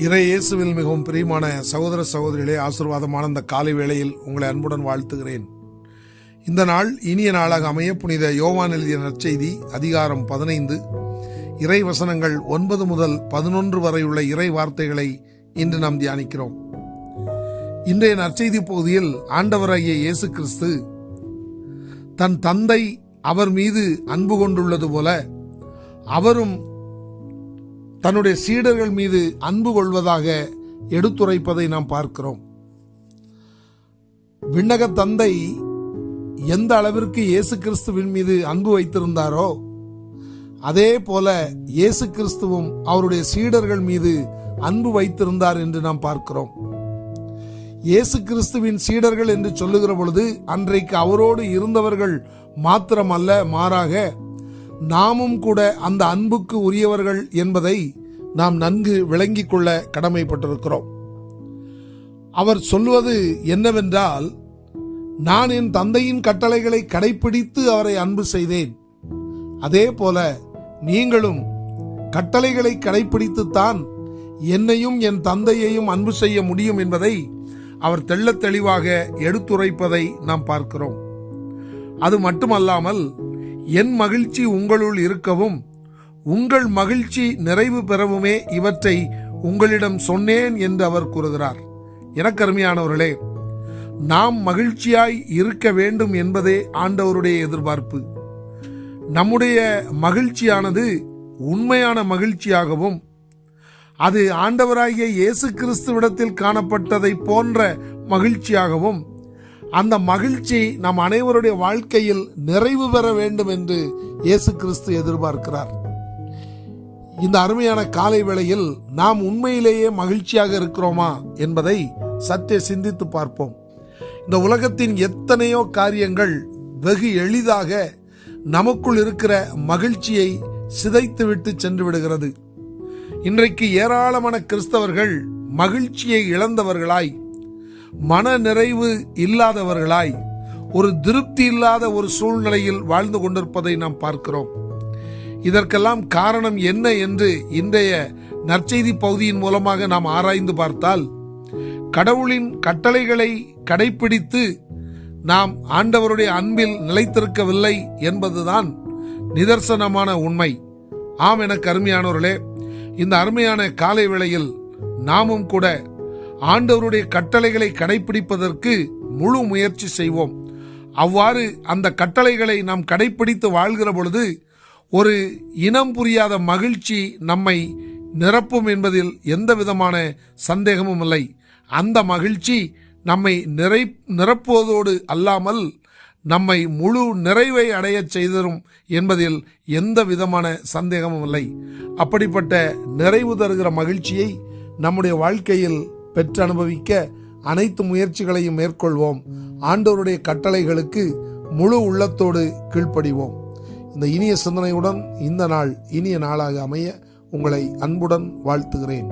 இறை இயேசுவில் மிகவும் பிரியமான சகோதர சகோதரிகளே, ஆசீர்வாதமான இந்த காலை வேளையில் உங்களை அன்புடன் வாழ்த்துகிறேன். இந்த நாள் இனிய நாளாக அமைய புனித யோவான் எழுதிய நற்செய்தி அதிகாரம் 15 இறை வசனங்கள் 9 முதல் 11 வரை உள்ள இறை வார்த்தைகளை இன்று நாம் தியானிக்கிறோம். இன்றைய நற்செய்தி பகுதியில் ஆண்டவராகிய இயேசு கிறிஸ்து தன் தந்தை அவர் மீது அன்பு கொண்டுள்ளது போல அவரும் தன்னுடைய சீடர்கள் மீது அன்பு கொள்வதாக எடுத்துரைப்பதை நாம் பார்க்கிறோம். விண்ணக தந்தை எந்த அளவிற்கு இயேசு கிறிஸ்துவின் மீது அன்பு வைத்திருந்தாரோ அதே போல இயேசு கிறிஸ்துவும் அவருடைய சீடர்கள் மீது அன்பு வைத்திருந்தார் என்று நாம் பார்க்கிறோம். இயேசு கிறிஸ்துவின் சீடர்கள் என்று சொல்லுகிற பொழுது அன்றைக்கு அவரோடு இருந்தவர்கள் மாத்திரமல்ல, மாறாக நாமும் கூட அந்த அன்புக்கு உரியவர்கள் என்பதை நாம் நன்கு விளங்கிக் கொள்ள கடமைப்பட்டிருக்கிறோம். அவர் சொல்வது என்னவென்றால், நான் என் தந்தையின் கட்டளைகளை கடைபிடித்து அவரை அன்பு செய்தேன், அதே போல நீங்களும் கட்டளைகளை கடைபிடித்துத்தான் என்னையும் என் தந்தையையும் அன்பு செய்ய முடியும் என்பதை அவர் தெள்ளத் தெளிவாக எடுத்துரைப்பதை நாம் பார்க்கிறோம். அது மட்டுமல்லாமல், என் மகிழ்ச்சி உங்களுள் இருக்கவும் உங்கள் மகிழ்ச்சி நிறைவு பெறவுமே இவற்றை உங்களிடம் சொன்னேன் என்று அவர் கூறுகிறார். எனக்கு அருமையானவர்களே, நாம் மகிழ்ச்சியாய் இருக்க வேண்டும் என்பதே ஆண்டவருடைய எதிர்பார்ப்பு. நம்முடைய மகிழ்ச்சியானது உண்மையான மகிழ்ச்சியாகவும் அது ஆண்டவராகிய இயேசு கிறிஸ்துவிடத்தில் காணப்பட்டதை போன்ற மகிழ்ச்சியாகவும் அந்த மகிழ்ச்சி நம் அனைவருடைய வாழ்க்கையில் நிறைவு பெற வேண்டும் என்று இயேசு கிறிஸ்து எதிர்பார்க்கிறார். இந்த அருமையான காலை வேளையில் நாம் உண்மையிலேயே மகிழ்ச்சியாக இருக்கிறோமா என்பதை சற்றே சிந்தித்து பார்ப்போம். இந்த உலகத்தின் எத்தனையோ காரியங்கள் வெகு எளிதாக நமக்குள் இருக்கிற மகிழ்ச்சியை சிதைத்துவிட்டு சென்று விடுகிறது. இன்றைக்கு ஏராளமான கிறிஸ்தவர்கள் மகிழ்ச்சியை இழந்தவர்களாய், மன நிறைவு இல்லாதவர்களாய், ஒரு திருப்தி இல்லாத ஒரு சூழ்நிலையில் வாழ்ந்து கொண்டிருப்பதை நாம் பார்க்கிறோம். இதற்கெல்லாம் காரணம் என்ன என்று இன்றைய நற்செய்தி பகுதியின் மூலமாக நாம் ஆராய்ந்து பார்த்தால், கடவுளின் கட்டளைகளை கடைபிடித்து நாம் ஆண்டவருடைய அன்பில் நிலைத்திருக்கவில்லை என்பதுதான் நிதர்சனமான உண்மை. ஆம், எனக்கு அருமையானவர்களே, இந்த அருமையான காலை வேளையில் நாமும் கூட ஆண்டவருடைய கட்டளைகளை கடைபிடிப்பதற்கு முழு முயற்சி செய்வோம். அவ்வாறு அந்த கட்டளைகளை நாம் கடைபிடித்து வாழ்கிற பொழுது ஒரு இனம் புரியாத மகிழ்ச்சி நம்மை நிரப்பும் என்பதில் எந்த விதமான சந்தேகமும் இல்லை. அந்த மகிழ்ச்சி நம்மை நிரப்புவதோடு அல்லாமல் நம்மை முழு நிறைவை அடைய செய்தரும் என்பதில் எந்த விதமான சந்தேகமும் இல்லை. அப்படிப்பட்ட நிறைவு தருகிற மகிழ்ச்சியை நம்முடைய வாழ்க்கையில் பெற்று அனுபவிக்க அனைத்து முயற்சிகளையும் மேற்கொள்வோம். ஆண்டவருடைய கட்டளைகளுக்கு முழு உள்ளத்தோடு கீழ்ப்படிவோம். இந்த இனிய சிந்தனையுடன் இந்த நாள் இனிய நாளாக அமைய உங்களை அன்புடன் வாழ்த்துகிறேன்.